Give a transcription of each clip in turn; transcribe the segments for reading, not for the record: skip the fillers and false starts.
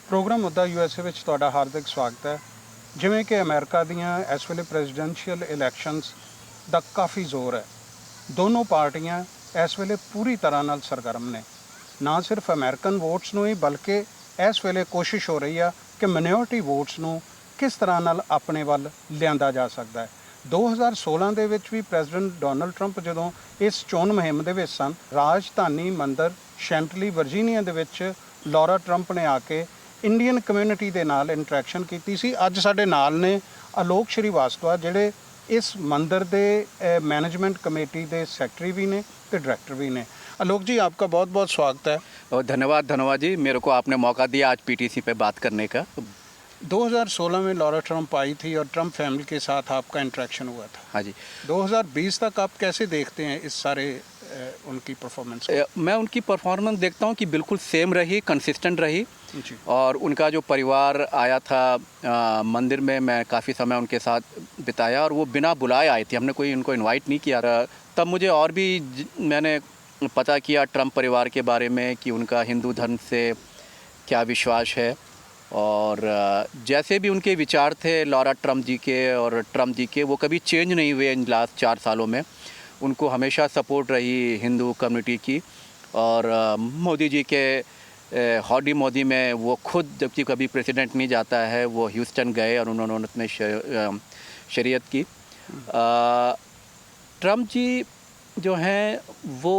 Programme ਮੁੱਦਾ USA ਵਿੱਚ ਤੁਹਾਡਾ ਹਾਰਦਿਕ ਸਵਾਗਤ ਹੈ। ਜਿਵੇਂ ਕਿ ਅਮਰੀਕਾ ਦੀਆਂ ਇਸ ਵੇਲੇ ਪ੍ਰੈਜ਼ੀਡੈਂਸ਼ੀਅਲ ਇਲੈਕਸ਼ਨਸ ਦਾ ਕਾਫੀ ਜ਼ੋਰ ਹੈ। ਦੋਨੋਂ ਪਾਰਟੀਆਂ ਇਸ ਵੇਲੇ ਪੂਰੀ ਤਰ੍ਹਾਂ ਨਾਲ ਸਰਗਰਮ ਨੇ। ਨਾ ਸਿਰਫ ਅਮਰੀਕਨ ਵੋਟਸ ਨੂੰ ਹੀ ਬਲਕਿ ਇਸ ਵੇਲੇ ਕੋਸ਼ਿਸ਼ ਹੋ ਰਹੀ ਆ ਕਿ ਮਿਨੋਰਟੀ ਵੋਟਸ ਨੂੰ ਕਿਸ ਤਰ੍ਹਾਂ ਨਾਲ ਆਪਣੇ ਵੱਲ ਲਿਆਂਦਾ ਜਾ ਸਕਦਾ ਹੈ। 2016 ਦੇ ਵਿੱਚ ਵੀ ਪ੍ਰੈਜ਼ੀਡੈਂਟ ਡੋਨਲਡ ਟਰੰਪ ਜਦੋਂ ਇਸ ਚੋਣ ਮੁਹਿੰਮ ਦੇ ਵਿੱਚ ਸਨ, ਰਾਜਧਾਨੀ ਮੰਦਰ ਸ਼ੈਂਟਲੀ ਵਰਜੀਨੀਆ ਦੇ ਵਿੱਚ ਲੌਰਾ ਟਰੰਪ ਨੇ ਆ ਕੇ ਇੰਡੀਅਨ ਕਮਿਊਨਿਟੀ ਦੇ ਨਾਲ ਇੰਟਰੈਕਸ਼ਨ ਕੀਤੀ ਸੀ। ਅੱਜ ਸਾਡੇ ਨਾਲ ਨੇ ਆਲੋਕ ਸ਼੍ਰੀਵਾਸਤਵਾ, ਜਿਹੜੇ ਇਸ ਮੰਦਰ ਦੇ मैनेजमेंट कमेटी ਦੇ ਸੈਕਟਰੀ भी ने तो डायरेक्टर भी ने। आलोक जी, आपका बहुत बहुत स्वागत है। और धन्यवाद जी, मेरे को आपने मौका दिया आज पीटीसी पे बात करने का। 2016 में लॉरा ट्रंप आई थी और ट्रंप फैमिली के साथ आपका इंटरेक्शन हुआ था। हाँ जी। 2020 तक आप कैसे देखते हैं इस सारे उनकी परफॉर्मेंस को? मैं उनकी परफॉर्मेंस देखता हूँ कि बिल्कुल सेम रही, कंसिस्टेंट रही। और उनका जो परिवार आया था मंदिर में, मैं काफ़ी समय उनके साथ बिताया और वो बिना बुलाए आए थे, हमने कोई उनको इनवाइट नहीं किया। तब मुझे और भी मैंने पता किया ट्रंप परिवार के बारे में कि उनका हिंदू धर्म से क्या विश्वास है। और जैसे भी उनके विचार थे लॉरा ट्रंप जी के और ट्रंप जी के, वो कभी चेंज नहीं हुए इन लास्ट 4 सालों में। उनको हमेशा सपोर्ट रही हिंदू कम्युनिटी की। और मोदी जी के हॉडी मोदी में वो खुद, जबकि कभी प्रेसिडेंट नहीं जाता है, वो ह्यूस्टन गए और उन्होंने उसमें शरीयत की। ट्रंप जी जो हैं वो,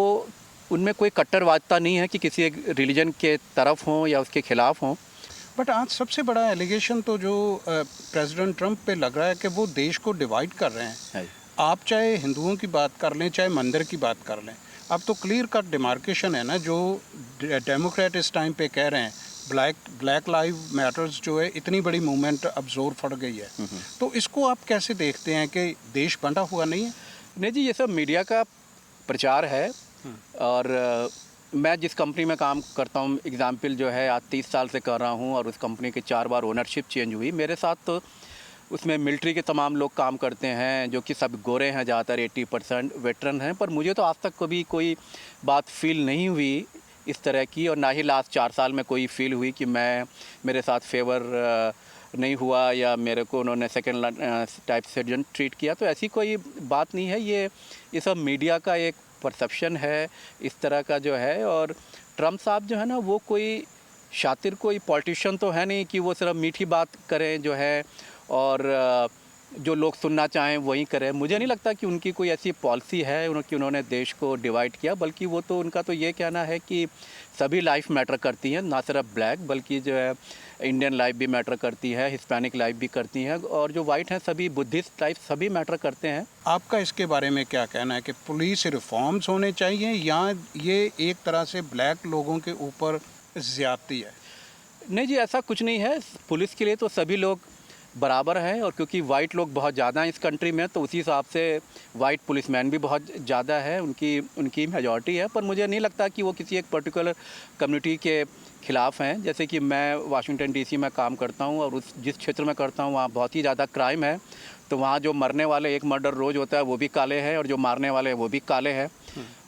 उनमें कोई कट्टरवादिता नहीं है कि किसी एक रिलीजन के तरफ हों या उसके खिलाफ हों। बट आज सबसे बड़ा एलिगेशन तो जो प्रेसिडेंट ट्रंप पे लग रहा है कि वो देश को डिवाइड कर रहे हैं। आप चाहे हिंदुओं की बात कर लें, चाहे मंदिर की बात कर लें, अब तो क्लियर कट डिमार्केशन है ना। जो डेमोक्रेट इस टाइम पे कह रहे हैं ब्लैक लाइव मैटर्स जो है, इतनी बड़ी मूवमेंट अब जोर फट गई है, तो इसको आप कैसे देखते हैं कि देश बंटा हुआ नहीं है? नहीं जी, ये सब मीडिया का प्रचार है। और मैं जिस कंपनी में काम करता हूँ, एग्जाम्पल जो है आज 30 साल से कर रहा हूँ और उस कंपनी के 4 बार ओनरशिप चेंज हुई। मेरे साथ तो उसमें मिलिट्री के तमाम लोग काम करते हैं, जो कि सब गोरे हैं, ज़्यादातर 80% वेटरन हैं। पर मुझे तो आज तक कभी कोई बात फील नहीं हुई इस तरह की, और ना ही लास्ट 4 साल में कोई फील हुई कि मेरे साथ फेवर नहीं हुआ या मेरे को उन्होंने सेकेंड टाइप से ट्रीट किया। तो ऐसी कोई बात नहीं है। ये सब मीडिया का एक परसेप्शन है इस तरह का जो है। और ट्रंप साहब जो है ना, वो कोई शातिर कोई पॉलिटिशियन तो है नहीं कि वो सिर्फ मीठी बात करें जो है और जो लोग सुनना चाहें वही करें। मुझे नहीं लगता कि उनकी कोई ऐसी पॉलिसी है कि उन्होंने देश को डिवाइड किया, बल्कि वो तो उनका तो ये कहना है कि सभी लाइफ मैटर करती हैं, ना सिर्फ ब्लैक बल्कि जो है इंडियन लाइफ भी मैटर करती है, हिस्पैनिक लाइफ भी करती हैं, और जो वाइट हैं सभी बुद्धिस्ट लाइफ सभी मैटर करते हैं। आपका इसके बारे में क्या कहना है कि पुलिस रिफॉर्म्स होने चाहिए या ये एक तरह से ब्लैक लोगों के ऊपर ज़्यादती है? नहीं जी, ऐसा कुछ नहीं है। पुलिस के लिए तो सभी लोग बराबर हैं, और क्योंकि वाइट लोग बहुत ज़्यादा हैं इस कंट्री में, तो उसी हिसाब से वाइट पुलिसमैन भी बहुत ज़्यादा है, उनकी मेजॉरिटी है। पर मुझे नहीं लगता कि वो किसी एक पर्टिकुलर कम्युनिटी के ख़िलाफ़ हैं। जैसे कि मैं वाशिंगटन DC में काम करता हूँ और जिस क्षेत्र में करता हूँ वहाँ बहुत ही ज़्यादा क्राइम है। तो वहाँ जो मरने वाले, एक मर्डर रोज़ होता है, वो भी काले हैं, और जो मारने वाले हैं वो भी काले हैं,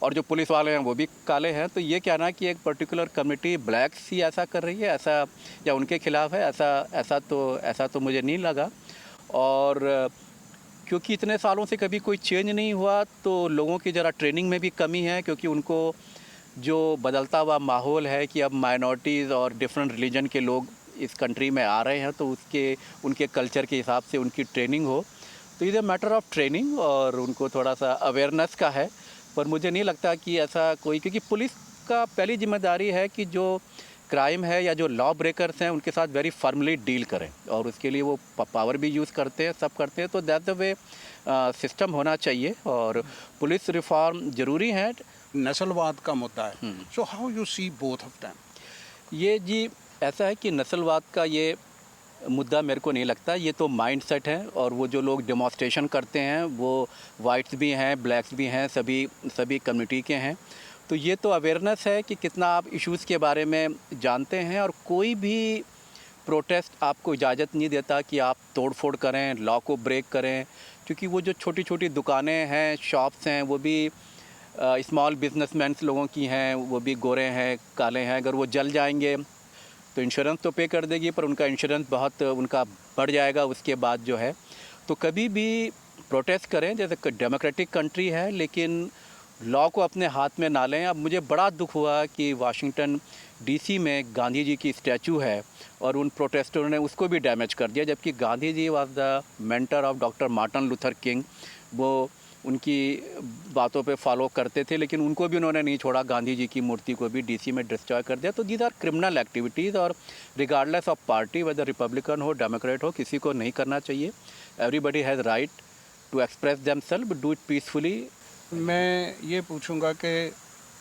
और जो पुलिस वाले हैं वो भी काले हैं। तो ये कहना कि एक पर्टिकुलर कम्युनिटी ब्लैक्स ही ऐसा कर रही है, ऐसा या उनके खिलाफ़ है, ऐसा तो मुझे नहीं लगा। और क्योंकि इतने सालों से कभी कोई चेंज नहीं हुआ, तो लोगों की ज़रा ट्रेनिंग में भी कमी है, क्योंकि उनको जो बदलता हुआ माहौल है कि अब माइनॉरिटीज़ और डिफरेंट रिलीजन के लोग इस कंट्री में आ रहे हैं, तो उनके कल्चर के हिसाब से उनकी ट्रेनिंग हो। तो is a matter of training, और उनको थोड़ा सा अवेयरनेस का है। पर मुझे नहीं लगता कि ऐसा कोई, क्योंकि पुलिस का पहली जिम्मेदारी है कि जो क्राइम है या जो लॉ ब्रेकर्स हैं उनके साथ वेरी फर्मली डील करें, और उसके लिए वो पावर भी यूज़ करते हैं, सब करते हैं। तो दैट द वे सिस्टम होना चाहिए, और पुलिस रिफॉर्म ज़रूरी है। नस्लवाद का मुद्दा है, so how you see both of them? ये जी ऐसा है कि नस्लवाद का ये मुद्दा मेरे को नहीं लगता, ये तो माइंड सेट है। और वो जो लोग डेमोन्स्ट्रेशन करते हैं वो वाइट्स भी हैं, ब्लैक्स भी हैं, सभी कम्युनिटी के हैं। तो ये तो अवेयरनेस है कि कितना आप इश्यूज़ के बारे में जानते हैं। और कोई भी प्रोटेस्ट आपको इजाज़त नहीं देता कि आप तोड़ फोड़ करें, लॉ को ब्रेक करें, क्योंकि वो जो छोटी छोटी दुकानें हैं, शॉप्स हैं, वो भी स्मॉल बिजनेसमैन लोगों की हैं, वो भी गोरे हैं, काले हैं। अगर वो जल जाएंगे तो इंश्योरेंस तो पे कर देगी, पर उनका इंश्योरेंस बहुत उनका बढ़ जाएगा उसके बाद जो है। तो कभी भी प्रोटेस्ट करें, जैसे डेमोक्रेटिक कंट्री है, लेकिन लॉ को अपने हाथ में ना लें। अब मुझे बड़ा दुख हुआ कि वाशिंगटन डीसी में गांधी जी की स्टैचू है और उन प्रोटेस्टरों ने उसको भी डैमेज कर दिया, जबकि Gandhi ji was the mentor of doctor Martin Luther King. वो उनकी बातों पे फॉलो करते थे, लेकिन उनको भी उन्होंने नहीं छोड़ा, गांधी जी की मूर्ति को भी डीसी में डिस्ट्रॉय कर दिया। तो दीज आर क्रिमिनल एक्टिविटीज़, और regardless of party, whether Republican हो डेमोक्रेट हो, किसी को नहीं करना चाहिए। Everybody has right to express themselves, but do it peacefully. मैं ये पूछूंगा कि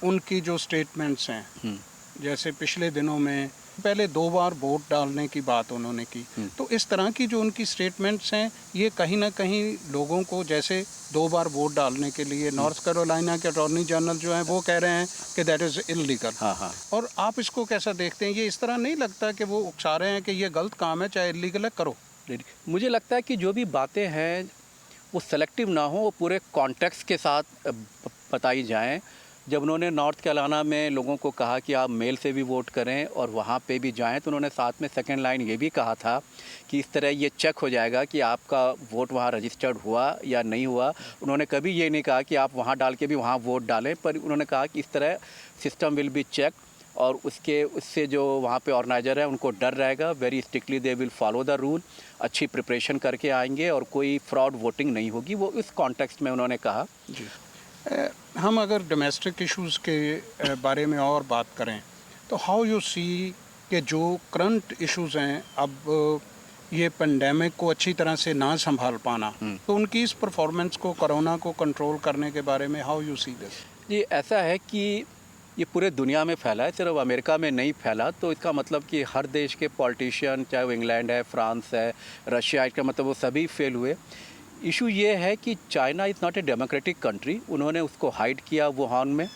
उनकी जो स्टेटमेंट्स हैं, जैसे पिछले दिनों में पहले 2 बार वोट डालने की बात उन्होंने की, तो इस तरह की जो उनकी स्टेटमेंट्स हैं ये कहीं ना कहीं लोगों को, जैसे 2 बार वोट डालने के लिए नॉर्थ कैरोलिना के अटॉर्नी जनरल जो हैं वो कह रहे हैं कि दैट इज़ इलीगल। हाँ हाँ। और आप इसको कैसा देखते हैं? ये इस तरह नहीं लगता कि वो उकसा रहे हैं कि ये गलत काम है, चाहे इलीगल है करो? मुझे लगता है कि जो भी बातें हैं वो सेलेक्टिव ना हो, वो पूरे कॉन्टेक्स्ट के साथ बताई जाएं। जब उन्होंने नॉर्थ कैरोलिना में लोगों को कहा कि आप मेल से भी वोट करें और वहाँ पे भी जाएं, तो उन्होंने साथ में सेकंड लाइन ये भी कहा था कि इस तरह ये चेक हो जाएगा कि आपका वोट वहाँ रजिस्टर्ड हुआ या नहीं हुआ। उन्होंने कभी ये नहीं कहा कि आप वहाँ डाल के भी वहाँ वोट डालें, पर उन्होंने कहा कि इस तरह सिस्टम विल बी चेक, और उससे जो वहाँ पे ऑर्गेनाइजर है उनको डर रहेगा। Very strictly they will follow the rule, अच्छी प्रिपरेशन करके आएंगे और कोई फ्रॉड वोटिंग नहीं होगी। वो इस कॉन्टेक्स्ट में उन्होंने कहा। जी। हम अगर डोमेस्टिक इश्यूज़ के बारे में और बात करें तो हाउ यू सी कि जो करंट इश्यूज़ हैं, अब ये पेंडेमिक को अच्छी तरह से ना संभाल पाना, तो उनकी इस परफॉर्मेंस को, कोरोना को कंट्रोल करने के बारे में हाउ यू सी दिस? ये ऐसा है कि ये पूरे दुनिया में फैला है, सिर्फ अमेरिका में नहीं फैला। तो इसका मतलब कि हर देश के पॉलिटिशियन, चाहे वो इंग्लैंड है, फ्रांस है, रशिया, इसका मतलब वो सभी फेल हुए। इशू ये है कि China is not a democratic country. उन्होंने उसको हाइड किया वुहान में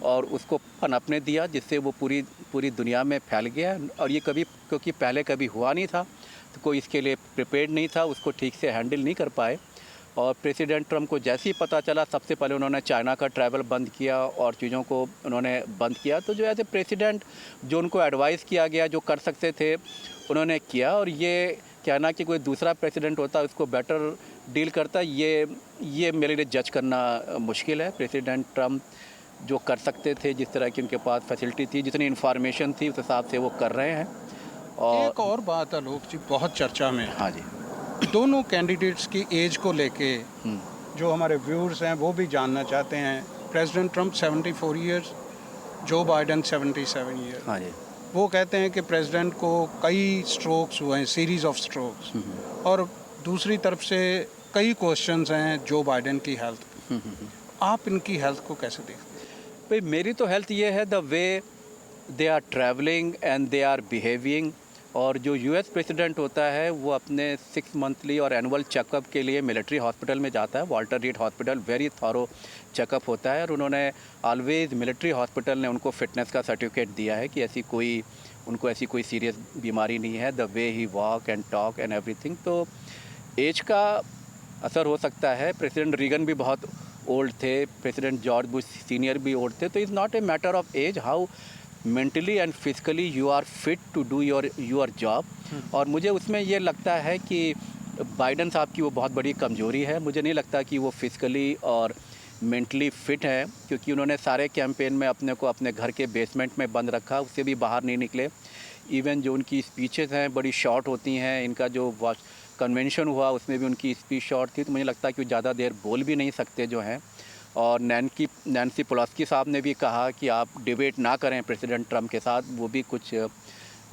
और उसको पनपने दिया, जिससे वो पूरी दुनिया में फैल गया। और ये कभी, क्योंकि पहले कभी हुआ नहीं था, तो कोई इसके लिए प्रिपेयर्ड नहीं था, उसको ठीक से हैंडल नहीं कर पाए। और प्रेसिडेंट ट्रम्प को जैसे ही पता चला, सबसे पहले उन्होंने चाइना का ट्रैवल बंद किया और चीज़ों को उन्होंने बंद किया। तो जो एज ए प्रेसिडेंट जो उनको एडवाइस किया गया, जो कर सकते थे उन्होंने किया। और ये कहना कि कोई दूसरा प्रेसिडेंट होता उसको बेटर डील करता, ये मेरे लिए जज करना मुश्किल है। प्रेसिडेंट ट्रम्प जो कर सकते थे, जिस तरह की उनके पास फैसिलिटी थी, जितनी इन्फॉर्मेशन थी, उस हिसाब से वो कर रहे हैं। और एक और बात आलोक जी बहुत चर्चा में है, हाँ जी, दोनों कैंडिडेट्स की एज को लेके जो हमारे व्यूअर्स हैं वो भी जानना चाहते हैं। प्रेसिडेंट ट्रम्प 74 ईयर्स, जो बाइडन 77 ईयर। हाँ जी। वो कहते हैं कि प्रेसिडेंट को कई स्ट्रोक्स हुए हैं, सीरीज़ ऑफ स्ट्रोक्स, और दूसरी तरफ से कई क्वेश्चंस हैं जो बाइडन की हेल्थ। आप इनकी हेल्थ को कैसे देखते हैं? भाई मेरी तो हेल्थ ये है, the way they are travelling and they are behaving. और जो यूएस प्रेसिडेंट होता है वो अपने 6 मंथली और एनुअल चेकअप के लिए मिलिट्री हॉस्पिटल में जाता है, Walter read hospital. Very thorough checkup होता है, और उन्होंने ऑलवेज मिलिट्री हॉस्पिटल ने उनको फिटनेस का सर्टिफिकेट दिया है कि उनको ऐसी कोई सीरियस बीमारी नहीं है। The way he walk and talk and everything. तो एज का असर हो सकता है। प्रेसिडेंट रीगन भी बहुत ओल्ड थे, प्रेसिडेंट जॉर्ज बुश सीनियर भी ओल्ड थे। तो is not a matter of age, how mentally and physically you are fit to do your job. और मुझे उसमें ये लगता है कि बाइडन साहब की वो बहुत बड़ी कमजोरी है। मुझे नहीं लगता कि वो फिजिकली और मेंटली फिट हैं, क्योंकि उन्होंने सारे कैंपेन में अपने को अपने घर के बेसमेंट में बंद रखा, उससे भी बाहर नहीं निकले। इवन जो उनकी स्पीचेस हैं बड़ी शॉर्ट होती हैं। इनका जो कन्वेंशन हुआ उसमें भी उनकी स्पीच शॉर्ट थी, तो मुझे लगता है कि वो ज़्यादा देर बोल भी नहीं सकते जो हैं। और नैन्सी पेलोसी साहब ने भी कहा कि आप डिबेट ना करें प्रेसिडेंट ट्रम्प के साथ, वो भी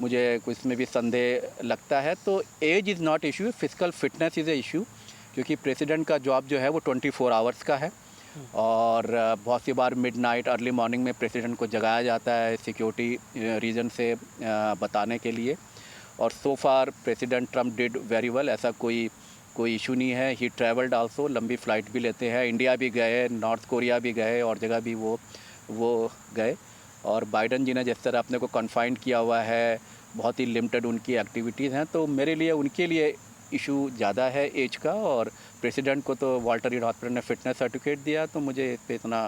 मुझे कुछ में भी संदेह लगता है। तो age is not issue, physical fitness is a issue, क्योंकि प्रेसिडेंट का जॉब जो है वो 24 आवर्स का है। और बहुत सी बार मिडनाइट अर्ली मॉर्निंग में प्रेसिडेंट को जगाया जाता है सिक्योरिटी रीजन से बताने के लिए। और so far president Trump did very well, ऐसा कोई इशू नहीं है। ही ट्रैवल्ड आल्सो, लंबी फ़्लाइट भी लेते हैं, इंडिया भी गए, नॉर्थ कोरिया भी गए, और जगह भी वो गए। और बाइडन जी ने जिस तरह अपने को कन्फाइंड किया हुआ है, बहुत ही लिमिटेड उनकी एक्टिविटीज़ हैं। तो मेरे लिए उनके लिए इशू ज़्यादा है एज का। और प्रेसिडेंट को तो वाल्टर रीड हॉस्पिटल ने फिटनेस सर्टिफिकेट दिया, तो मुझे इस पर इतना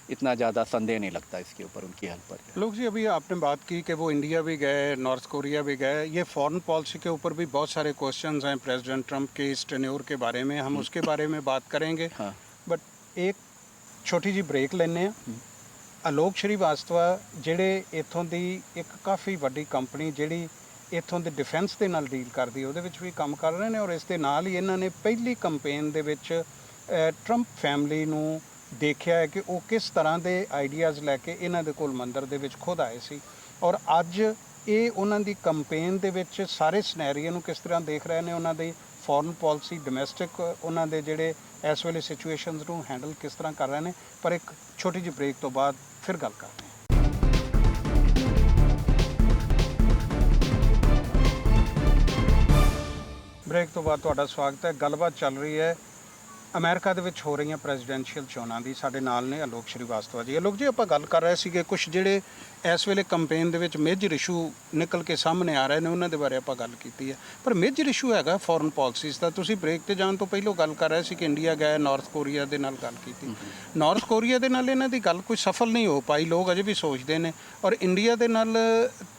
इतना ज़्यादा संदेह नहीं लगता इसके ऊपर उनकी हेल्प पर। लोग जी, अभी आपने बात की कि वो इंडिया भी गए, नॉर्थ कोरिया भी गए। ये फॉरेन पॉलिसी के ऊपर भी बहुत सारे क्वेश्चंस हैं प्रेसिडेंट ट्रंप के इस टेन्योर के बारे में, हम उसके बारे में बात करेंगे। हाँ। बट एक छोटी जी ब्रेक लेने ਆਲੋਕ ਸ਼੍ਰੀਵਾਸਤਵਾ ਜਿਹੜੇ ਇੱਥੋਂ ਦੀ ਇੱਕ ਕਾਫੀ ਵੱਡੀ ਕੰਪਨੀ ਜਿਹੜੀ ਇੱਥੋਂ ਦੇ ਡਿਫੈਂਸ ਦੇ ਨਾਲ ਡੀਲ ਕਰਦੀ ਉਹਦੇ ਵਿੱਚ ਵੀ ਕੰਮ ਕਰ ਰਹੇ ਨੇ, ਔਰ ਇਸ ਦੇ ਨਾਲ ਹੀ ਇਹਨਾਂ ਨੇ ਪਹਿਲੀ ਕੰਪੇਨ ਦੇ ਵਿੱਚ ਟਰੰਪ ਫੈਮਿਲੀ ਨੂੰ ਦੇਖਿਆ ਹੈ ਕਿ ਉਹ ਕਿਸ ਤਰ੍ਹਾਂ ਦੇ ਆਈਡੀਆਜ਼ ਲੈ ਕੇ ਇਹਨਾਂ ਦੇ ਕੋਲ ਮੰਦਰ ਦੇ ਵਿੱਚ ਖੁਦ ਆਏ ਸੀ, ਔਰ ਅੱਜ ਇਹ ਉਹਨਾਂ ਦੀ ਕੰਪੇਨ ਦੇ ਵਿੱਚ ਸਾਰੇ ਸਿਨੈਰੀਓ ਨੂੰ ਕਿਸ ਤਰ੍ਹਾਂ ਦੇਖ ਰਹੇ ਨੇ, ਉਹਨਾਂ ਦੀ ਫੋਰਨ ਪਾਲਿਸੀ, ਡੋਮੈਸਟਿਕ ਉਹਨਾਂ ਦੇ ਜਿਹੜੇ ਇਸ ਵੇਲੇ ਸਿਚੁਏਸ਼ਨਸ ਨੂੰ ਹੈਂਡਲ ਕਿਸ ਤਰ੍ਹਾਂ ਕਰ ਰਹੇ ਨੇ। ਪਰ ਇੱਕ ਛੋਟੀ ਜਿਹੀ ਬ੍ਰੇਕ ਤੋਂ ਬਾਅਦ ਫਿਰ ਗੱਲ ਕਰਦੇ ਹਾਂ। ਬ੍ਰੇਕ ਤੋਂ ਬਾਅਦ ਤੁਹਾਡਾ ਸਵਾਗਤ ਹੈ। ਗੱਲਬਾਤ ਚੱਲ ਰਹੀ ਹੈ ਅਮਰੀਕਾ ਦੇ ਵਿੱਚ ਹੋ ਰਹੀਆਂ ਪ੍ਰੈਜ਼ੀਡੈਂਸ਼ੀਅਲ ਚੋਣਾਂ ਦੀ। ਸਾਡੇ ਨਾਲ ਨੇ ਆਲੋਕ ਸ਼੍ਰੀਵਾਸਤਵਾ ਜੀ। ਆਲੋਕ ਜੀ, ਆਪਾਂ ਗੱਲ ਕਰ ਰਹੇ ਸੀਗੇ ਕੁਝ ਜਿਹੜੇ ਇਸ ਵੇਲੇ ਕੰਪੇਨ ਦੇ ਵਿੱਚ ਮੇਜਰ ਇਸ਼ੂ ਨਿਕਲ ਕੇ ਸਾਹਮਣੇ ਆ ਰਹੇ ਨੇ, ਉਹਨਾਂ ਦੇ ਬਾਰੇ ਆਪਾਂ ਗੱਲ ਕੀਤੀ ਹੈ। ਪਰ ਮੇਜਰ ਇਸ਼ੂ ਹੈਗਾ ਫੋਰਨ ਪਾਲਿਸੀਜ਼ ਦਾ। ਤੁਸੀਂ ਬ੍ਰੇਕ ਤੇ ਜਾਣ ਤੋਂ ਪਹਿਲਾਂ ਗੱਲ ਕਰ ਰਹੇ ਸੀ ਕਿ ਇੰਡੀਆ ਗਏ, ਨਾਰਥ ਕੋਰੀਆ ਦੇ ਨਾਲ ਗੱਲ ਕੀਤੀ। ਨਾਰਥ ਕੋਰੀਆ ਦੇ ਨਾਲ ਇਹਨਾਂ ਦੀ ਗੱਲ ਕੋਈ ਸਫਲ ਨਹੀਂ ਹੋ ਪਾਈ, ਲੋਕ ਅਜੇ ਵੀ ਸੋਚਦੇ ਨੇ, ਔਰ ਇੰਡੀਆ ਦੇ ਨਾਲ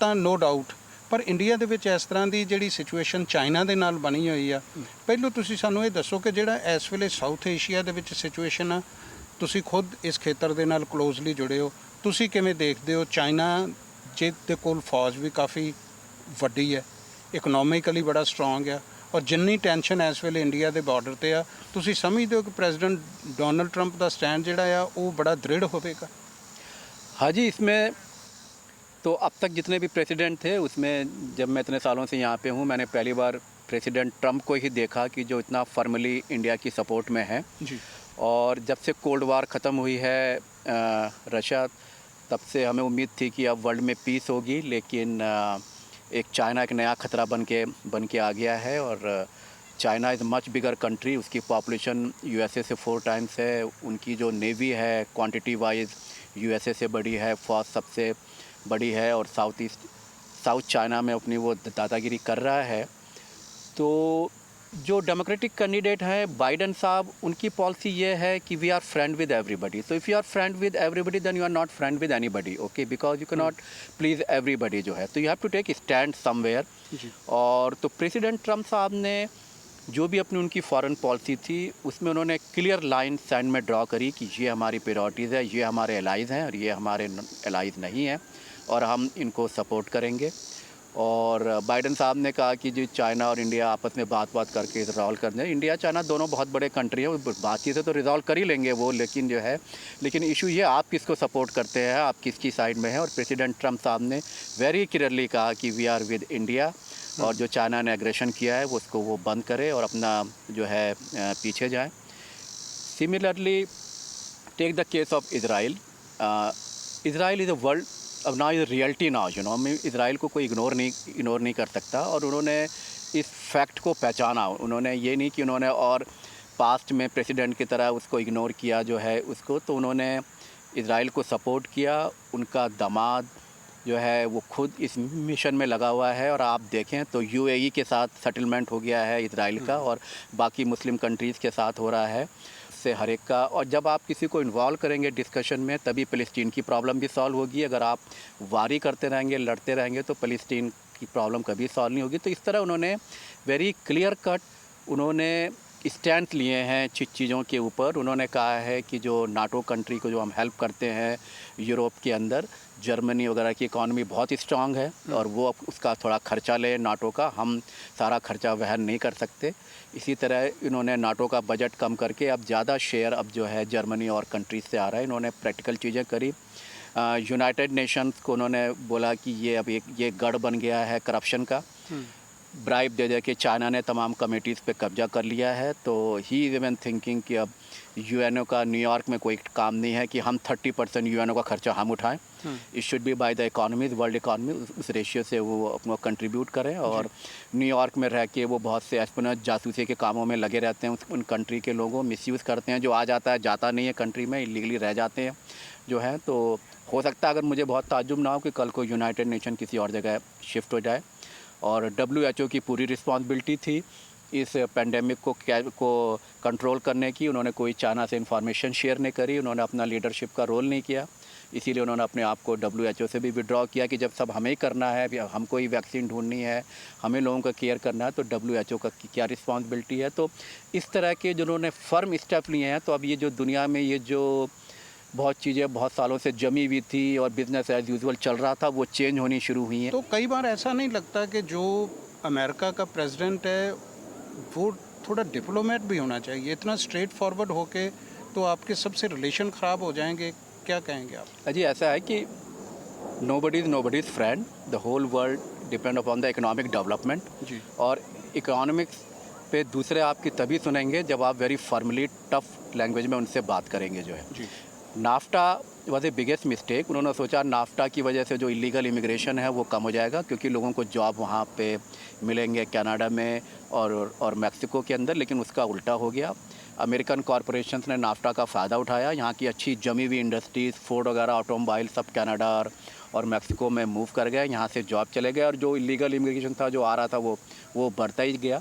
ਤਾਂ ਨੋ ਡਾਊਟ। ਪਰ ਇੰਡੀਆ ਦੇ ਵਿੱਚ ਇਸ ਤਰ੍ਹਾਂ ਦੀ ਜਿਹੜੀ ਸਿਚੁਏਸ਼ਨ ਚਾਈਨਾ ਦੇ ਨਾਲ ਬਣੀ ਹੋਈ ਆ, ਪਹਿਲਾਂ ਤੁਸੀਂ ਸਾਨੂੰ ਇਹ ਦੱਸੋ ਕਿ ਜਿਹੜਾ ਇਸ ਵੇਲੇ ਸਾਊਥ ਏਸ਼ੀਆ ਦੇ ਵਿੱਚ ਸਿਚੁਏਸ਼ਨ ਆ, ਤੁਸੀਂ ਖੁਦ ਇਸ ਖੇਤਰ ਦੇ ਨਾਲ ਕਲੋਜ਼ਲੀ ਜੁੜੇ ਹੋ, ਤੁਸੀਂ ਕਿਵੇਂ ਦੇਖਦੇ ਹੋ? ਚਾਈਨਾ ਜਿਹਦੇ ਕੋਲ ਫੌਜ ਵੀ ਕਾਫੀ ਵੱਡੀ ਹੈ, ਇਕਨੋਮਿਕਲੀ ਬੜਾ ਸਟਰੋਂਗ ਆ, ਔਰ ਜਿੰਨੀ ਟੈਨਸ਼ਨ ਇਸ ਵੇਲੇ ਇੰਡੀਆ ਦੇ ਬਾਰਡਰ 'ਤੇ ਆ, ਤੁਸੀਂ ਸਮਝਦੇ ਹੋ ਕਿ ਪ੍ਰੈਜ਼ੀਡੈਂਟ ਡੋਨਲਡ ਟਰੰਪ ਦਾ ਸਟੈਂਡ ਜਿਹੜਾ ਆ ਉਹ ਬੜਾ ਦ੍ਰਿੜ ਹੋਵੇਗਾ? हाँ जी, इसमें तो अब तक जितने भी प्रेसिडेंट थे उसमें जब मैं इतने सालों से यहाँ पे हूँ, मैंने पहली बार प्रेसिडेंट ट्रंप को ही देखा कि जो इतना फॉर्मली इंडिया की सपोर्ट में है। जी। और जब से कोल्ड वार ख़त्म हुई है रशिया, तब से हमें उम्मीद थी कि अब वर्ल्ड में पीस होगी, लेकिन एक चाइना एक नया खतरा बन के आ गया है। और China is much bigger country, उसकी पॉपुलेशन यूएसए से 4 टाइम्स है, उनकी जो नेवी है क्वांटिटी वाइज यूएसए से बड़ी है, फौज सबसे बड़ी है, और साउथ चाइना में अपनी वो दादागिरी कर रहा है। तो जो डेमोक्रेटिक कैंडिडेट हैं बाइडन साहब, उनकी पॉलिसी ये है कि we are friend with everybody. So if you are friend with everybody then you are not friend with anybody, okay, because you can not please everybody जो है, तो you have to take stand somewhere. और तो president Trump साहब ने जो भी अपनी उनकी फॉरेन पॉलिसी थी उसमें उन्होंने क्लियर लाइन सैंड में ड्रॉ करी कि ये हमारी प्रायोरिटीज़ है, ये हमारे एलाइज़ हैं और ये हमारे एलाइज़ नहीं हैं, और हम इनको सपोर्ट करेंगे। और बाइडन साहब ने कहा कि जो चाइना और इंडिया आपस में बात करके रिजॉल्व कर दें। इंडिया चाइना दोनों बहुत बड़े कंट्री हैं, बातचीत से तो रिजॉल्व कर ही लेंगे वो, लेकिन जो है इशू ये आप किसको सपोर्ट करते हैं, आप किसकी साइड में हैं। और प्रेसिडेंट ट्रंप साहब ने वेरी क्लियरली कहा कि वी आर विद इंडिया, और जो चाइना ने एग्रेशन किया है वो उसको वो बंद करे और अपना जो है पीछे जाए। Similarly take the case of Israel. Israel is a world, अब ना is reality now, you know, Israel को कोई इग्नोर नहीं कर सकता। और उन्होंने इस फैक्ट को पहचाना, उन्होंने ये नहीं कि उन्होंने और पास्ट में प्रेसिडेंट की तरह उसको इग्नोर किया जो है उसको, तो उन्होंने इज़राइल को सपोर्ट किया। उनका दामाद जो है वो खुद इस मिशन में लगा हुआ है, और आप देखें तो यूएई के साथ सेटलमेंट हो गया है इज़राइल का, और बाकी मुस्लिम कंट्रीज़ के साथ हो रहा है, से हर एक का। और जब आप किसी को इन्वॉल्व करेंगे डिस्कशन में तभी फ़लस्तीन की प्रॉब्लम भी सॉल्व होगी। अगर आप वारी करते रहेंगे, लड़ते रहेंगे, तो फ़लस्तीन की प्रॉब्लम कभी सॉल्व नहीं होगी। तो इस तरह उन्होंने वेरी क्लियर कट उन्होंने स्टैंड लिए हैं चीज़ों के ऊपर। उन्होंने कहा है कि जो नाटो कंट्री को जो हम हेल्प करते हैं यूरोप के अंदर, जर्मनी वगैरह की इकॉनमी बहुत स्ट्रांग है, और वो उसका थोड़ा खर्चा ले नाटो का, हम सारा खर्चा वहन नहीं कर सकते। इसी तरह इन्होंने नाटो का बजट कम करके अब ज़्यादा शेयर अब जो है जर्मनी और कंट्रीज़ से आ रहा है। इन्होंने प्रैक्टिकल चीज़ें करी। यूनाइटेड नेशंस को उन्होंने बोला कि ये अब ये गढ़ बन गया है करप्शन का, ब्राइब दे के चाइना ने तमाम कमेटीज़ पे कब्जा कर लिया है। तो ही इज़ इवन थिंकिंग कि अब यूएनओ का न्यूयॉर्क में कोई काम नहीं है कि हम 30% यूएनओ का खर्चा हम उठाएं। It should be by the economies, world economy, उस रेशियो से वो अपना कंट्रीब्यूट करें। और न्यूयॉर्क में रह के वो बहुत से एस्पियोनेज जासूसी के कामों में लगे रहते हैं, उन कंट्री के लोगों मिसयूज़ करते हैं, जो आ जाता है जाता नहीं है कंट्री में, इलीगली रह जाते हैं जो है। तो हो सकता है, अगर मुझे बहुत ताज्जुब ना हो, कि कल को यूनाइटेड नेशन किसी और जगह शिफ्ट हो जाए। और WHO की पूरी रिस्पॉन्सिबिलिटी थी इस पेंडेमिक को कंट्रोल करने की। उन्होंने कोई चाइना से इंफॉर्मेशन शेयर नहीं करी, उन्होंने अपना लीडरशिप का रोल नहीं किया, इसीलिए उन्होंने अपने आप को WHO से भी विड्रॉ किया कि जब सब हमें ही करना है, अभी हमको ही वैक्सीन ढूंढनी है, हमें लोगों का केयर करना है, तो WHO का क्या रिस्पॉन्सिबिलिटी है। तो इस तरह के जिन्होंने फर्म स्टेप लिए हैं, तो अब ये जो दुनिया में ये जो बहुत चीज़ें बहुत सालों से जमी हुई थी और बिज़नेस एज यूजुअल चल रहा था, वो चेंज होनी शुरू हुई हैं। तो कई बार ऐसा नहीं लगता कि जो अमेरिका का प्रेसिडेंट है वो थोड़ा डिप्लोमेट भी होना चाहिए? इतना स्ट्रेट फॉरवर्ड होके तो आपके सबसे रिलेशन ख़राब हो जाएंगे, क्या कहेंगे आप? जी ऐसा है कि nobody is friend, the whole world depend upon the economic development. जी। और इकोनॉमिक्स पे दूसरे आपकी तभी सुनेंगे जब आप वेरी फॉर्मली टफ लैंग्वेज में उनसे बात करेंगे जो है। जी। NAFTA was a biggest mistake. उन्होंने सोचा नाफ्टा की वजह से जो इलीगल इमिग्रेशन है वो कम हो जाएगा, क्योंकि लोगों को जॉब वहाँ पे मिलेंगे कनाडा में और मैक्सिको के अंदर, लेकिन उसका उल्टा हो गया। अमेरिकन कॉरपोरेशंस ने नाफ्टा का फ़ायदा उठाया, यहाँ की अच्छी जमी हुई इंडस्ट्रीज़, फोर्ड वगैरह, ऑटोमोबाइल सब कनाडा और मैक्सिको में मूव कर गए, यहाँ से जॉब चले गए, और जो इलीगल इमिग्रेशन था जो आ रहा था वो बढ़ता ही गया।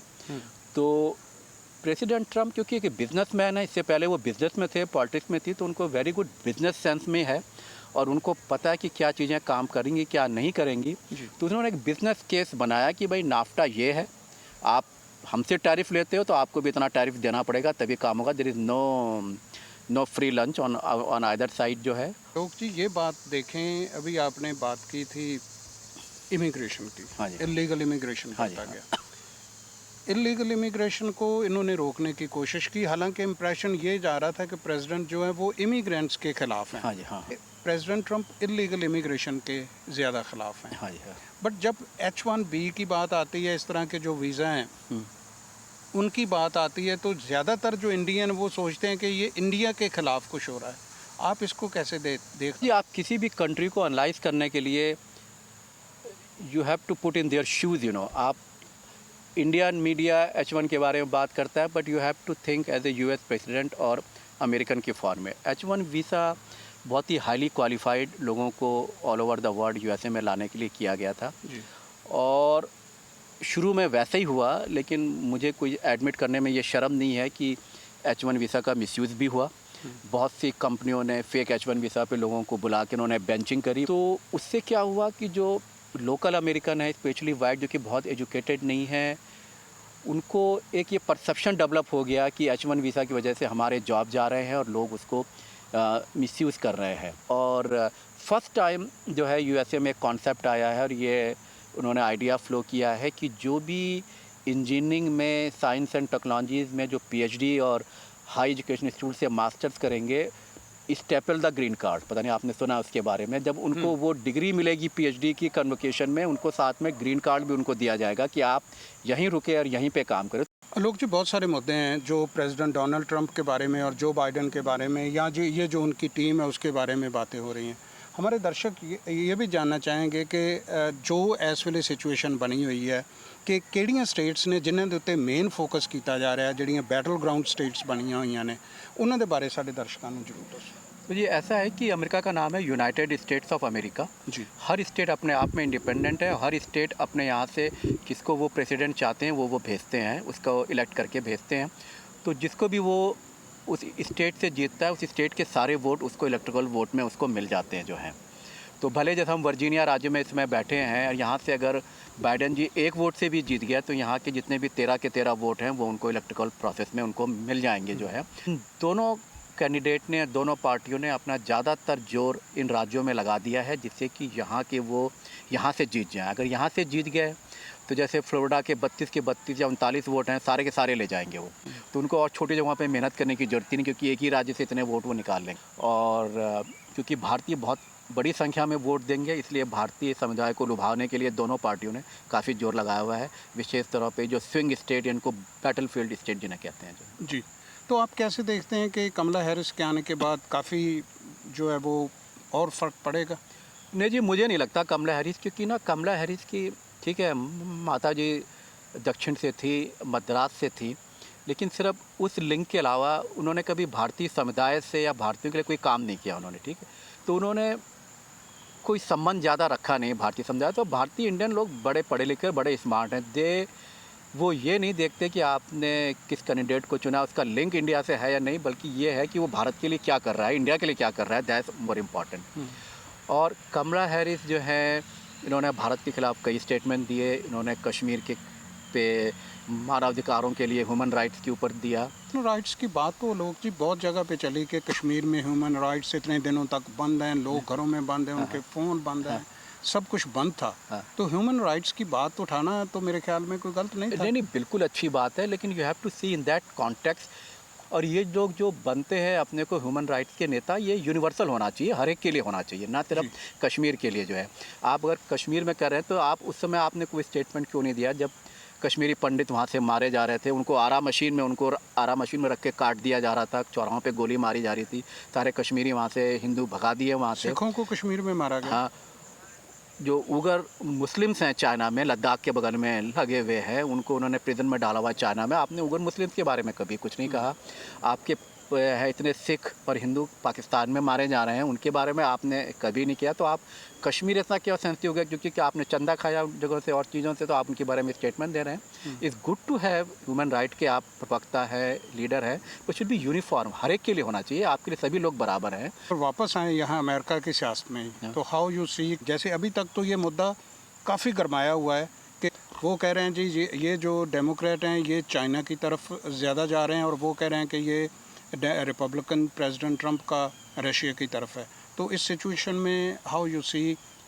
तो प्रेसिडेंट ट्रम्प क्योंकि एक बिजनेसमैन है, इससे पहले वो बिजनेस में थे, पॉलिटिक्स में थी, तो उनको वेरी गुड बिजनेस सेंस में है और उनको पता है कि क्या चीज़ें काम करेंगी क्या नहीं करेंगी। तो उन्होंने एक बिजनेस केस बनाया कि भाई नाफ्टा ये है, आप हमसे टैरिफ लेते हो तो आपको भी इतना टैरिफ देना पड़ेगा, तभी काम होगा। There is no free lunch on either side जो है। लोग जी ये बात देखें, अभी आपने बात की थी इमिग्रेशन की। हाँ जी। इलीगल इमिग्रेशन हाँ जी, करता गया। इलीगल इमिग्रेशन को इन्होंने रोकने की कोशिश की, हालांकि इम्प्रेशन ये जा रहा था कि प्रेसिडेंट जो है वो इमिग्रेंट्स के खिलाफ हैं। हाँ जी। हाँ प्रेसिडेंट ट्रम्प इलीगल इमिग्रेशन के ज़्यादा खिलाफ हैं। हाँ जी। हाँ। बट जब H1B की बात आती है, इस तरह के जो वीज़ा हैं उनकी बात आती है, तो ज़्यादातर जो इंडियन वो सोचते हैं कि ये इंडिया के खिलाफ कुछ हो रहा है। आप इसको कैसे देख? जी आप किसी भी कंट्री को एनालाइज करने के लिए you have to put in their shoes, आप इंडियन मीडिया H1 के बारे में बात करता है, but you have to think as a US president और अमेरिकन की फॉर्म में। H1 वीज़ा बहुत ही हाईली क्वालिफाइड लोगों को all over the world USA में लाने के लिए किया गया था। जी। और शुरू में वैसे ही हुआ, लेकिन मुझे कोई एडमिट करने में ये शर्म नहीं है कि H1 वीज़ा का मिसयूज़ भी हुआ। बहुत सी कंपनियों ने फेक H1 वीज़ा पे लोगों को बुला के उन्होंने बेंचिंग करी। तो उससे क्या हुआ कि जो लोकल अमेरिकन है, स्पेशली वाइट, जो कि बहुत एजुकेटेड नहीं है, उनको एक ये परसेप्शन डेवलप हो गया कि H1 वीज़ा की वजह से हमारे जॉब जा रहे हैं और लोग उसको मिसयूज़ कर रहे हैं। और फर्स्ट टाइम जो है USA में एक कॉन्सेप्ट आया है और ये उन्होंने आइडिया फ्लो किया है कि जो भी इंजीनियरिंग में, साइंस एंड टेक्नोलॉजीज़ में जो PhD और हाई एजुकेशन इंस्टीट्यूट से मास्टर्स करेंगे, स्टेपल द ग्रीन कार्ड, पता नहीं आपने सुना उसके बारे में, जब उनको वो डिग्री मिलेगी PhD की कन्वोकेशन में, उनको साथ में ग्रीन कार्ड भी उनको दिया जाएगा कि आप यहीं रुके और यहीं पे काम करें। लोग जी बहुत सारे मुद्दे हैं जो प्रेसिडेंट डोनाल्ड ट्रंप के बारे में और जो बाइडेन के बारे में, या ये जो उनकी टीम है उसके बारे में बातें हो रही हैं। हमारे दर्शक ये भी जानना चाहेंगे कि जो इस वेले सिचुएशन बनी हुई है कि ਕਿਹੜੀਆਂ ਸਟੇਟਸ ਨੇ ਜਿਨ੍ਹਾਂ ਦੇ ਉੱਤੇ ਮੇਨ ਫੋਕਸ ਕੀਤਾ ਜਾ ਰਿਹਾ, ਜਿਹੜੀਆਂ बैटल ग्राउंड स्टेट्स ਬਣੀਆਂ ਹੋਈਆਂ ਨੇ, ਉਹਨਾਂ ਦੇ ਬਾਰੇ ਸਾਡੇ ਦਰਸ਼ਕਾਂ ਨੂੰ ਜ਼ਰੂਰ ਦੱਸੋ। तो ये ऐसा है कि अमेरिका का नाम है यूनाइटेड स्टेट्स ऑफ अमेरिका। जी। हर स्टेट अपने आप में इंडिपेंडेंट है, हर स्टेट अपने यहाँ से किसको वो प्रेसिडेंट चाहते हैं वो भेजते हैं, उसको इलेक्ट करके भेजते हैं। तो जिसको भी वो उस स्टेट से जीतता है, उस स्टेट के सारे वोट उसको इलेक्ट्रिकल वोट में उसको मिल जाते हैं जो हैं। तो भले जैसे हम वर्जीनिया राज्य में इसमें बैठे हैं और यहाँ से अगर बाइडेन जी एक वोट से भी जीत गया, तो यहाँ के जितने भी 13 के 13 वोट हैं वो उनको इलेक्ट्रिकल प्रोसेस में उनको मिल जाएंगे जो है। दोनों कैंडिडेट ने, दोनों पार्टियों ने अपना ज़्यादातर जोर इन राज्यों में लगा दिया है जिससे कि यहाँ के वो यहाँ से जीत जाएँ। अगर यहाँ से जीत गए तो जैसे फ्लोरिडा के 32 के 32 या 39 वोट हैं, सारे के सारे ले जाएंगे वो, तो उनको और छोटी जगहों पे मेहनत करने की ज़रूरत ही नहीं, क्योंकि एक ही राज्य से इतने वोट वो निकाल लेंगे। और क्योंकि भारतीय बहुत बड़ी संख्या में वोट देंगे, इसलिए भारतीय समुदाय को लुभाने के लिए दोनों पार्टियों ने काफ़ी जोर लगाया हुआ है, विशेष तौर पे जो स्विंग स्टेट, इनको बैटल फील्ड स्टेट जिन्हें कहते हैं जो। जी। तो आप कैसे देखते हैं कि कमला हैरिस के आने के बाद काफ़ी जो है वो और फ़र्क पड़ेगा? नहीं जी, मुझे नहीं लगता कमला हैरिस, क्योंकि ना कमला हैरिस की, ठीक है, माता जी दक्षिण से थी, मद्रास से थी, लेकिन सिर्फ उस लिंक के अलावा उन्होंने कभी भारतीय समुदाय से या भारतीयों के लिए कोई काम नहीं किया उन्होंने, ठीक है। तो उन्होंने कोई संबंध ज़्यादा रखा नहीं भारतीय समुदाय। तो भारतीय इंडियन लोग बड़े पढ़े लिखे, बड़े स्मार्ट हैं, वो ये नहीं देखते कि आपने किस कैंडिडेट को चुना, उसका लिंक इंडिया से है या नहीं, बल्कि ये है कि वो भारत के लिए क्या कर रहा है, इंडिया के लिए क्या कर रहा है, दैट्स मोर इम्पॉर्टेंट। और कमला हैरिस जो है, इन्होंने भारत के खिलाफ कई स्टेटमेंट दिए, इन्होंने कश्मीर के पे मानवाधिकारों के लिए, ह्यूमन राइट्स के ऊपर दिया। राइट्स की बात तो लोग जी बहुत जगह पे चली कि कश्मीर में ह्यूमन राइट्स इतने दिनों तक बंद हैं, लोग घरों में बंद हैं, उनके फ़ोन बंद हैं, सब कुछ बंद था। तो ह्यूमन राइट्स की बात उठाना तो मेरे ख्याल में कोई गलत नहीं था। नहीं, बिल्कुल अच्छी बात है, लेकिन you have to see in that context. और ये लोग जो बनते हैं अपने को ह्यूमन राइट्स के नेता, ये यूनिवर्सल होना चाहिए, हर एक के लिए होना चाहिए, ना सिर्फ कश्मीर के लिए जो है। आप अगर कश्मीर में कर रहे हैं तो आप उस समय आपने कोई स्टेटमेंट क्यों नहीं दिया जब कश्मीरी पंडित वहाँ से मारे जा रहे थे, उनको आरा मशीन में रख के काट दिया जा रहा था, चौराहों पे गोली मारी जा रही थी, सारे कश्मीरी वहाँ से हिंदू भगा दिए वहाँ से। सिखों को कश्मीर में मारा गया। हाँ, जो उगर मुस्लिम्स हैं चाइना में, लद्दाख के बगल में लगे हुए हैं, उनको उन्होंने प्रिजन में डाला हुआ है चाइना में। आपने उगर मुस्लिम्स के बारे में कभी कुछ नहीं कहा। आपके है इतने सिख और हिंदू पाकिस्तान में मारे जा रहे हैं, उनके बारे में आपने कभी नहीं किया। तो आप कश्मीर इतना क्यों सेंसिटिव हो गया क्योंकि क्या आपने चंदा खाया उन जगहों से और चीज़ों से, तो आप उनके बारे में स्टेटमेंट दे रहे हैं। It's good to have human right के आप प्रवक्ता है, लीडर है, वो शुड बी यूनिफॉर्म, हर एक के लिए होना चाहिए, आपके लिए सभी लोग बराबर हैं। और वापस आए यहाँ अमेरिका की सियासत में, तो हाउ यू सी, जैसे अभी तक तो ये मुद्दा काफ़ी गरमाया हुआ है कि वो कह रहे हैं जी ये जो डेमोक्रेट हैं ये चाइना की तरफ ज़्यादा जा रहे हैं, और वो कह रहे हैं कि ये रिपब्लिकन प्रेसिडेंट ट्रंप का रशिया की तरफ है। तो इस सिचुएशन में हाउ यू सी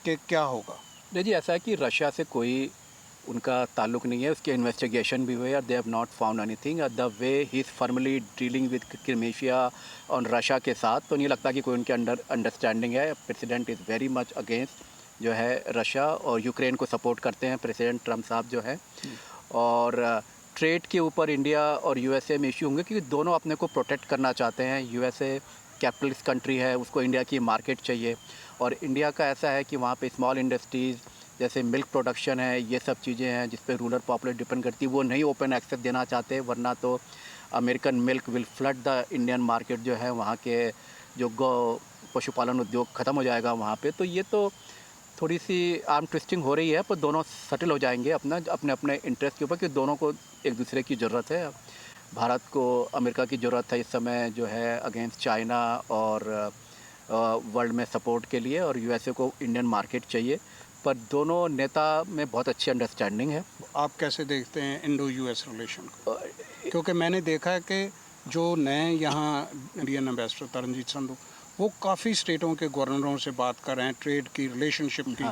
कि क्या होगा? देखिए, ऐसा है कि रशिया से कोई उनका ताल्लुक नहीं है, उसके इन्वेस्टिगेशन भी हुए और they have not found anything. The way he is formally dealing with Crimea और रशिया के साथ, तो नहीं लगता कि कोई उनके अंडरस्टैंडिंग है। President is very much against जो है रशिया, और यूक्रेन को सपोर्ट करते हैं प्रेसिडेंट ट्रंप साहब जो है। और ट्रेड के ऊपर इंडिया और यूएसए में इशू होंगे क्योंकि दोनों अपने को प्रोटेक्ट करना चाहते हैं। यूएसए कैपिटलिस्ट कंट्री है, उसको इंडिया की मार्केट चाहिए, और इंडिया का ऐसा है कि वहाँ पे स्मॉल इंडस्ट्रीज़ जैसे मिल्क प्रोडक्शन है, ये सब चीज़ें हैं जिस पे रूरल पॉपुलेशन डिपेंड करती है, वो नहीं ओपन एक्सेस देना चाहते, वरना तो American milk will flood the Indian market जो है, वहाँ के जो गौ पशुपालन उद्योग ख़त्म हो जाएगा वहाँ पे। तो ये तो थोड़ी सी आर्म ट्विस्टिंग हो रही है, पर दोनों सेटल हो जाएंगे अपने अपने इंटरेस्ट के ऊपर, कि दोनों को एक दूसरे की ज़रूरत है। भारत को अमेरिका की ज़रूरत है इस समय जो है अगेंस्ट चाइना और वर्ल्ड में सपोर्ट के लिए, और यूएसए को इंडियन मार्केट चाहिए, पर दोनों नेता में बहुत अच्छी अंडरस्टैंडिंग है। आप कैसे देखते हैं इंडो यूएस रिलेशन को? क्योंकि मैंने देखा है कि जो नए यहाँ इंडियन एम्बेसडर तरनजीत संधू, वो काफ़ी स्टेटों के गवर्नरों से बात कर रहे हैं ट्रेड की, रिलेशनशिप की।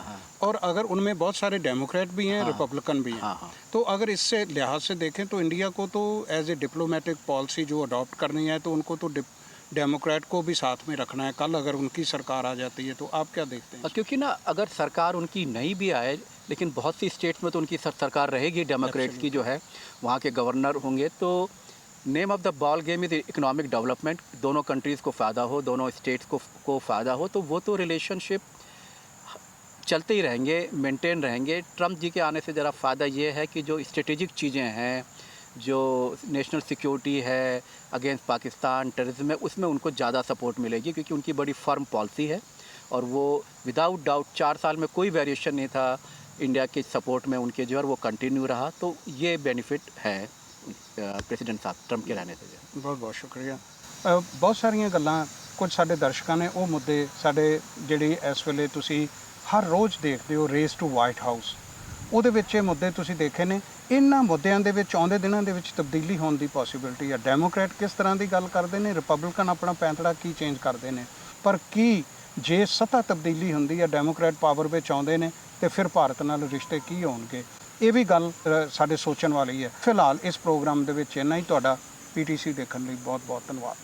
और अगर उनमें बहुत सारे डेमोक्रेट भी हैं, रिपब्लिकन भी हैं, तो अगर इससे लिहाज से देखें तो इंडिया को तो एज ए डिप्लोमेटिक पॉलिसी जो अडॉप्ट करनी है, तो उनको तो डेमोक्रेट को भी साथ में रखना है। कल अगर उनकी सरकार आ जाती है तो आप क्या देखते हैं? क्योंकि ना, अगर सरकार उनकी नहीं भी आए, लेकिन बहुत सी स्टेट्स में तो उनकी सरकार रहेगी डेमोक्रेट्स की जो है, वहाँ के गवर्नर होंगे। तो name of the ball game is economic development, दोनों कंट्रीज़ को फ़ायदा हो, दोनों स्टेट्स को फ़ायदा हो, तो वो तो रिलेशनशिप चलते ही रहेंगे, मेंटेन रहेंगे। ट्रम्प जी के आने से ज़रा फ़ायदा ये है कि जो स्ट्रेटेजिक चीज़ें हैं, जो नेशनल सिक्योरिटी है, अगेंस्ट पाकिस्तान, टेररिज्म है, उसमें उनको ज़्यादा सपोर्ट मिलेगी क्योंकि उनकी बड़ी फर्म पॉलिसी है, और वो विदाउट डाउट 4 साल में कोई वेरिएशन नहीं था इंडिया के सपोर्ट में उनके जो, और वो कंटिन्यू रहा। तो ये बेनिफिट है ਪ੍ਰੈਜ਼ੀਡੈਂਟ ਸਾਹਿਬ ਟਰੰਪ के रहने से। ਬਹੁਤ ਬਹੁਤ ਸ਼ੁਕਰੀਆ। ਬਹੁਤ ਸਾਰੀਆਂ ਗੱਲਾਂ, ਕੁਝ ਸਾਡੇ ਦਰਸ਼ਕਾਂ ਨੇ ਉਹ ਮੁੱਦੇ ਸਾਡੇ ਜਿਹੜੀ ਇਸ ਵੇਲੇ ਤੁਸੀਂ ਹਰ ਰੋਜ਼ ਦੇਖਦੇ ਹੋ ਰੇਸ ਟੂ ਵਾਈਟ ਹਾਊਸ, ਉਹਦੇ ਵਿੱਚ ਇਹ ਮੁੱਦੇ ਤੁਸੀਂ ਦੇਖੇ ਨੇ। ਇਹਨਾਂ ਮੁੱਦਿਆਂ ਦੇ ਵਿੱਚ ਆਉਂਦੇ ਦਿਨਾਂ ਦੇ ਵਿੱਚ ਤਬਦੀਲੀ ਹੋਣ ਦੀ ਪੋਸੀਬਿਲਿਟੀ ਹੈ। ਡੈਮੋਕ੍ਰੈਟ ਕਿਸ ਤਰ੍ਹਾਂ ਦੀ ਗੱਲ ਕਰਦੇ ਨੇ, ਰਿਪਬਲਿਕਨ ਆਪਣਾ ਪੈਂਤੜਾ ਕੀ ਚੇਂਜ ਕਰਦੇ ਨੇ, ਪਰ ਕੀ ਜੇ ਸੱਤਾ ਤਬਦੀਲੀ ਹੁੰਦੀ ਹੈ, ਡੈਮੋਕ੍ਰੈਟ ਪਾਵਰ ਵਿੱਚ ਆਉਂਦੇ ਨੇ, ਤੇ ਫਿਰ ਭਾਰਤ ਨਾਲ ਰਿਸ਼ਤੇ ਕੀ ਹੋਣਗੇ? ਇਹ ਵੀ ਗੱਲ ਸਾਡੇ ਸੋਚਣ ਵਾਲੀ ਹੈ। ਫਿਲਹਾਲ ਇਸ ਪ੍ਰੋਗਰਾਮ ਦੇ ਵਿੱਚ ਇੰਨਾ ਹੀ। ਤੁਹਾਡਾ PTC ਦੇਖਣ ਲਈ ਬਹੁਤ ਬਹੁਤ ਧੰਨਵਾਦ।